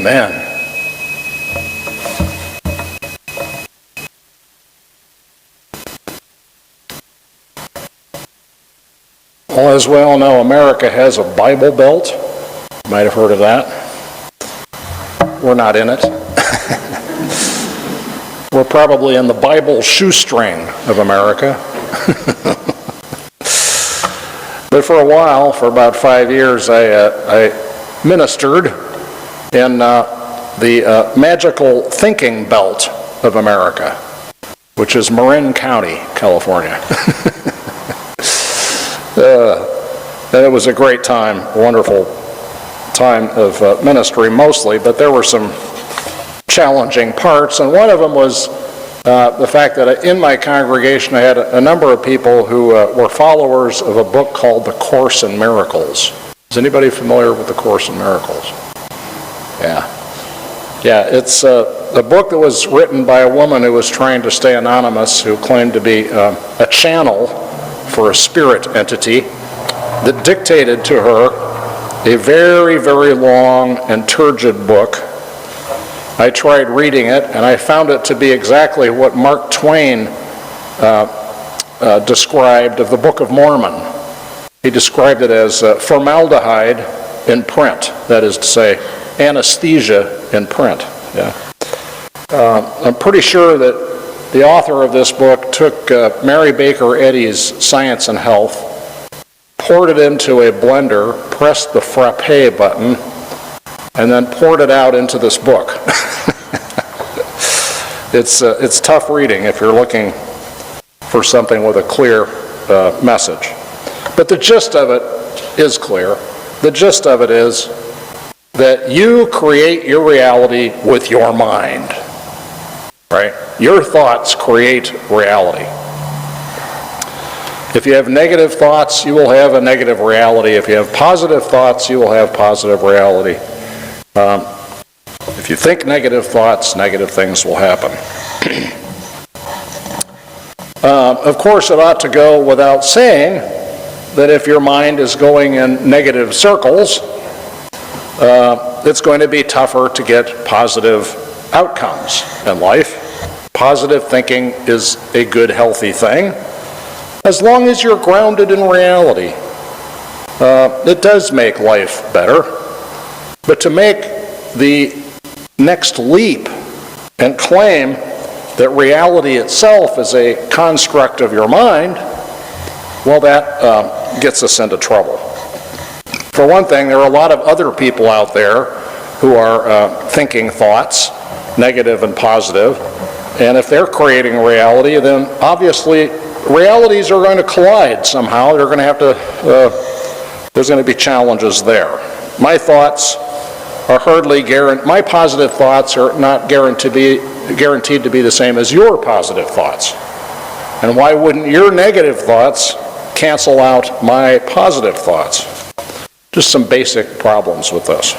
Amen. Well, as we all know, America has a Bible Belt. You might have heard of that. We're not in it. We're probably in the Bible shoestring of America. But for a while, for about 5 years, I ministered in the magical thinking belt of America, which is Marin County, California. And it was a great time, wonderful time of ministry mostly, but there were some challenging parts, and one of them was the fact that in my congregation I had a number of people who were followers of a book called The Course in Miracles. Is anybody familiar with The Course in Miracles? Yeah, it's a book that was written by a woman who was trying to stay anonymous, who claimed to be a channel for a spirit entity that dictated to her a very, very long and turgid book. I tried reading it, and I found it to be exactly what Mark Twain described of the Book of Mormon. He described it as formaldehyde in print, that is to say, anesthesia in print. Yeah. I'm pretty sure that the author of this book took Mary Baker Eddy's Science and Health, poured it into a blender, pressed the frappe button, and then poured it out into this book. It's tough reading if you're looking for something with a clear message. But the gist of it is clear. The gist of it is that you create your reality with your mind. Right? Your thoughts create reality. If you have negative thoughts, you will have a negative reality. If you have positive thoughts, you will have positive reality. If you think negative thoughts, negative things will happen. Of course, it ought to go without saying that if your mind is going in negative circles, it's going to be tougher to get positive outcomes in life. Positive thinking is a good, healthy thing, as long as you're grounded in reality. It does make life better, but to make the next leap and claim that reality itself is a construct of your mind, well, that gets us into trouble. For one thing, there are a lot of other people out there who are thinking thoughts, negative and positive, and if they're creating reality, then obviously realities are going to collide somehow. They're going to have to, there's going to be challenges there. My thoughts are hardly guaranteed, my positive thoughts are not guaranteed to be the same as your positive thoughts. And why wouldn't your negative thoughts cancel out my positive thoughts? Just some basic problems with this.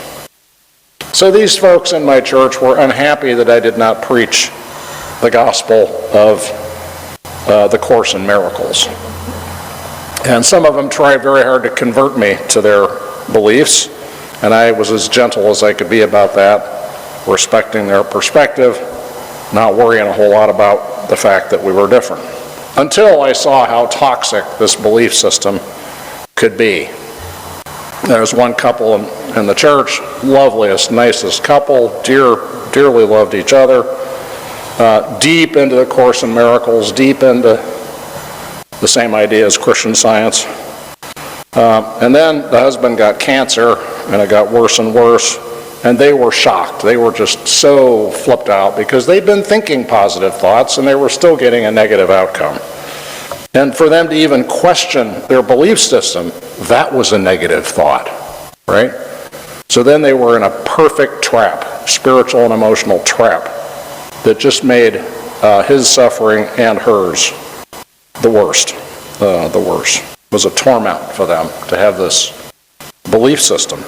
So these folks in my church were unhappy that I did not preach the gospel of the Course in Miracles. And some of them tried very hard to convert me to their beliefs, and I was as gentle as I could be about that, respecting their perspective, not worrying a whole lot about the fact that we were different, until I saw how toxic this belief system could be. There was one couple in the church, loveliest, nicest couple, dearly loved each other, deep into the Course in Miracles, deep into the same idea as Christian Science. And then the husband got cancer, and it got worse and worse, and they were shocked. They were just so flipped out because they'd been thinking positive thoughts, and they were still getting a negative outcome. And for them to even question their belief system, that was a negative thought, right? So then they were in a perfect trap, spiritual and emotional trap, that just made his suffering and hers the worst. The worst. It was a torment for them to have this belief system.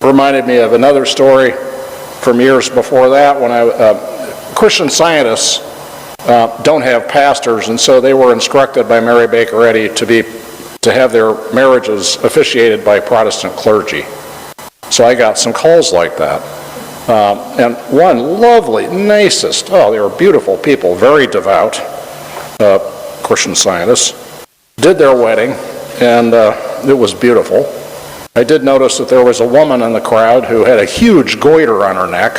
Reminded me of another story from years before that when Christian Scientists don't have pastors, and so they were instructed by Mary Baker Eddy to have their marriages officiated by Protestant clergy. So I got some calls like that. And one lovely, nicest, they were beautiful people, very devout Christian Scientists, did their wedding, and it was beautiful. I did notice that there was a woman in the crowd who had a huge goiter on her neck,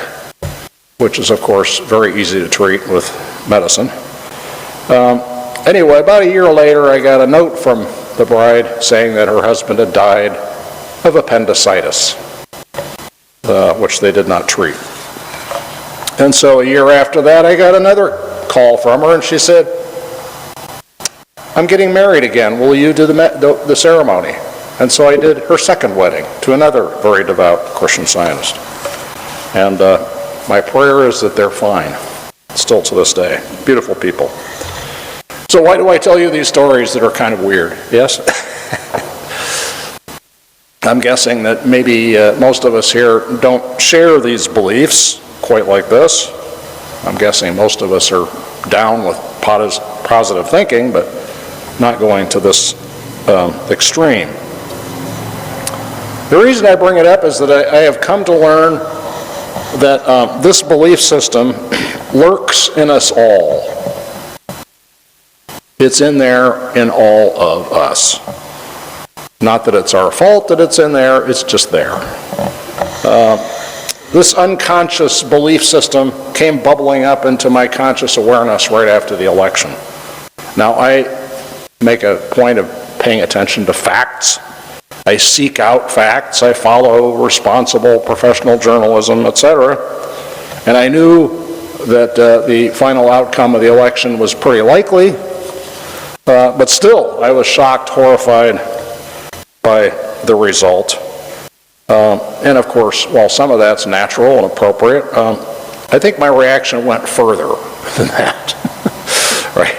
which is, of course, very easy to treat with medicine. Anyway, about a year later, I got a note from the bride saying that her husband had died of appendicitis, which they did not treat. And so a year after that, I got another call from her, and she said, "I'm getting married again. Will you do the ceremony?" And so I did her second wedding to another very devout Christian Scientist. And my prayer is that they're fine, still to this day. Beautiful people. So why do I tell you these stories that are kind of weird? Yes? I'm guessing that maybe most of us here don't share these beliefs quite like this. I'm guessing most of us are down with positive thinking, but not going to this extreme. The reason I bring it up is that I have come to learn that this belief system lurks in us all. It's in there in all of us. Not that it's our fault that it's in there, it's just there. This unconscious belief system came bubbling up into my conscious awareness right after the election. Now, I make a point of paying attention to facts. I seek out facts. I follow responsible professional journalism, etc. And I knew that the final outcome of the election was pretty likely, but still, I was shocked, horrified by the result. And of course, while some of that's natural and appropriate, I think my reaction went further than that. Right?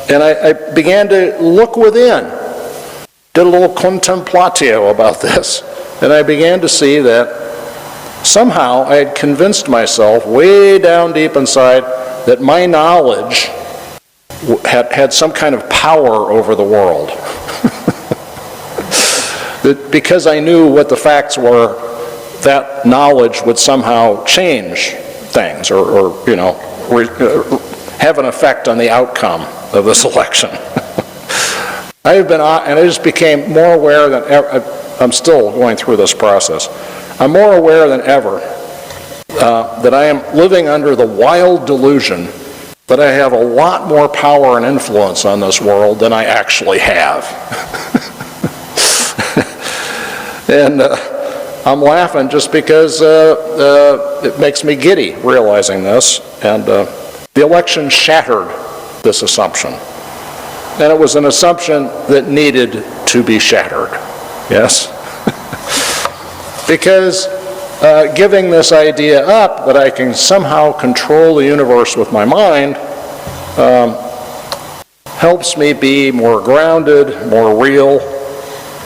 And I began to look within. Did a little contemplatio about this, and I began to see that somehow I had convinced myself way down deep inside that my knowledge had some kind of power over the world. That because I knew what the facts were, that knowledge would somehow change things or have an effect on the outcome of this election. And I just became more aware than ever. I'm still going through this process. I'm more aware than ever that I am living under the wild delusion that I have a lot more power and influence on this world than I actually have. And I'm laughing just because it makes me giddy realizing this. And the election shattered this assumption. And it was an assumption that needed to be shattered. Yes? Because giving this idea up that I can somehow control the universe with my mind helps me be more grounded, more real.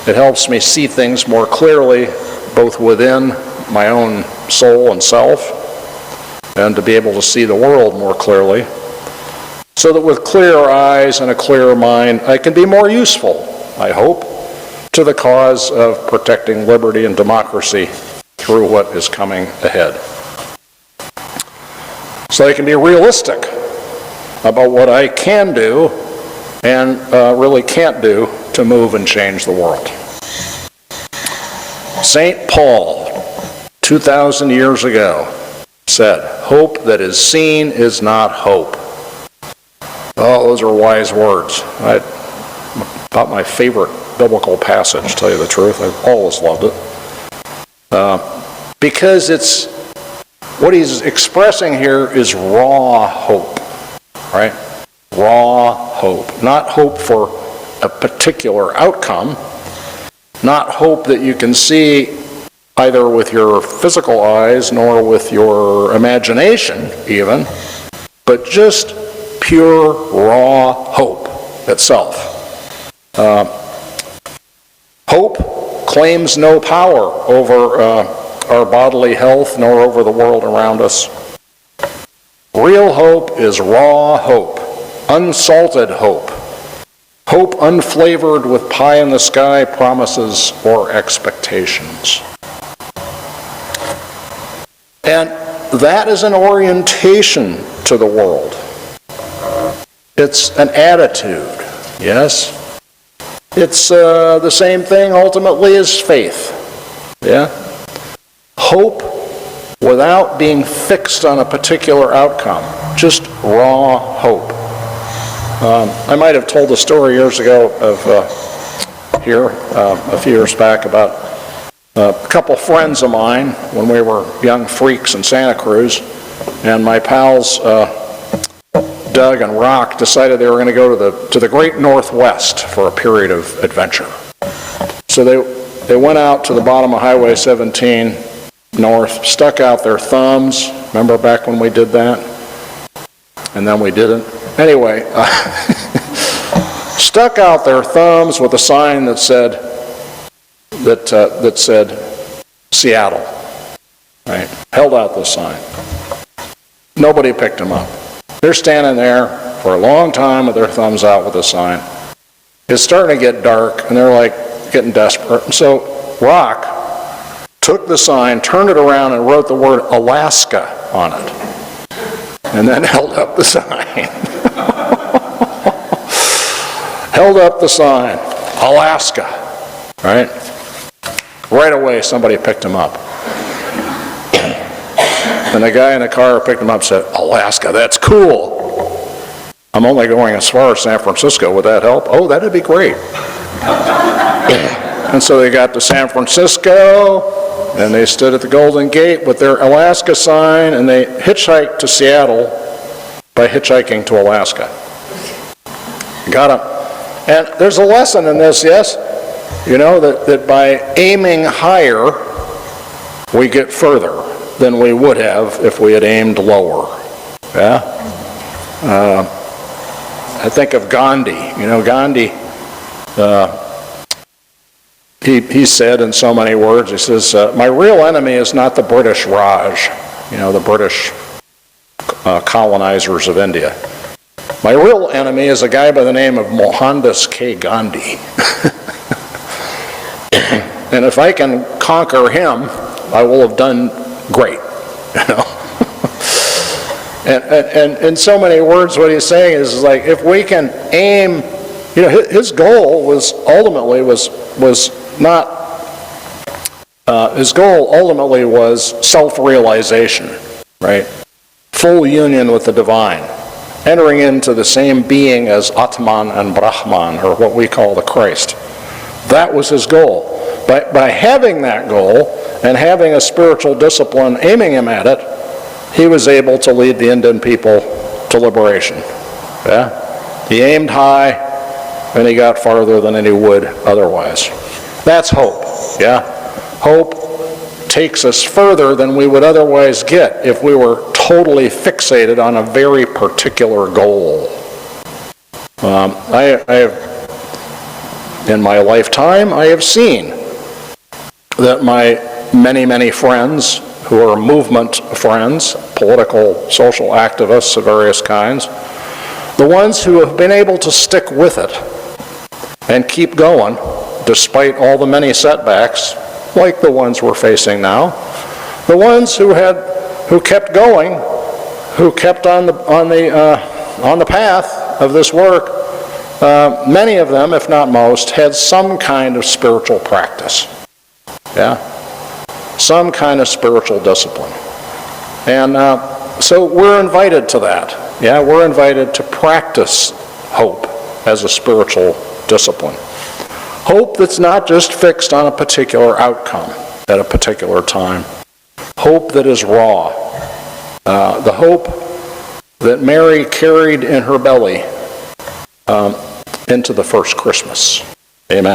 It helps me see things more clearly, both within my own soul and self, and to be able to see the world more clearly. So that with clearer eyes and a clearer mind, I can be more useful, I hope, to the cause of protecting liberty and democracy through what is coming ahead. So I can be realistic about what I can do and really can't do to move and change the world. St. Paul, 2,000 years ago, said, "Hope that is seen is not hope." Oh, those are wise words. About my favorite biblical passage, to tell you the truth. I've always loved it. Because it's, what he's expressing here is raw hope, right? Raw hope. Not hope for a particular outcome, not hope that you can see either with your physical eyes nor with your imagination even, but just pure, raw hope itself. Hope claims no power over our bodily health nor over the world around us. Real hope is raw hope, unsalted hope, hope unflavored with pie-in-the-sky promises or expectations. And that is an orientation to the world. It's an attitude, yes? It's the same thing ultimately as faith, yeah? Hope without being fixed on a particular outcome, just raw hope. I might have told a story years ago of a few years back, about a couple friends of mine when we were young freaks in Santa Cruz, and my pals Doug and Rock decided they were going to go to the great Northwest for a period of adventure. So they went out to the bottom of Highway 17 north, stuck out their thumbs. Remember back when we did that? And then we didn't. Anyway, stuck out their thumbs with a sign that said Seattle. Right? Held out this sign. Nobody picked them up. They're standing there for a long time with their thumbs out with the sign. It's starting to get dark, and they're like getting desperate. And so Rock took the sign, turned it around, and wrote the word Alaska on it. And then held up the sign. Held up the sign, Alaska. Right? Right away, somebody picked him up. And the guy in the car picked him up and said, Alaska, that's cool. I'm only going as far as San Francisco. Would that help? Oh, that'd be great. And so they got to San Francisco, and they stood at the Golden Gate with their Alaska sign, and they hitchhiked to Seattle by hitchhiking to Alaska. Got him. And there's a lesson in this, yes? You know, that by aiming higher, we get further than we would have if we had aimed lower. Yeah? I think of Gandhi. You know, Gandhi, he said in so many words, he says, my real enemy is not the British Raj, you know, the British colonizers of India. My real enemy is a guy by the name of Mohandas K. Gandhi. And if I can conquer him, I will have done great, you know. and in so many words, what he's saying is like, if we can aim, you know, his goal was ultimately self-realization, right? Full union with the divine, entering into the same being as Atman and Brahman, or what we call the Christ. That was his goal. By having that goal and having a spiritual discipline aiming him at it, he was able to lead the Indian people to liberation. Yeah? He aimed high, and he got farther than he would otherwise. That's hope. Yeah? Hope takes us further than we would otherwise get if we were totally fixated on a very particular goal. I have, in my lifetime, I have seen that my many friends who are movement friends, political, social activists of various kinds, the ones who have been able to stick with it and keep going despite all the many setbacks, like the ones we're facing now, the ones who kept going, who kept on the path of this work, many of them, if not most, had some kind of spiritual practice. Yeah? Some kind of spiritual discipline. And so we're invited to that. Yeah, we're invited to practice hope as a spiritual discipline. Hope that's not just fixed on a particular outcome at a particular time. Hope that is raw. The hope that Mary carried in her belly into the first Christmas.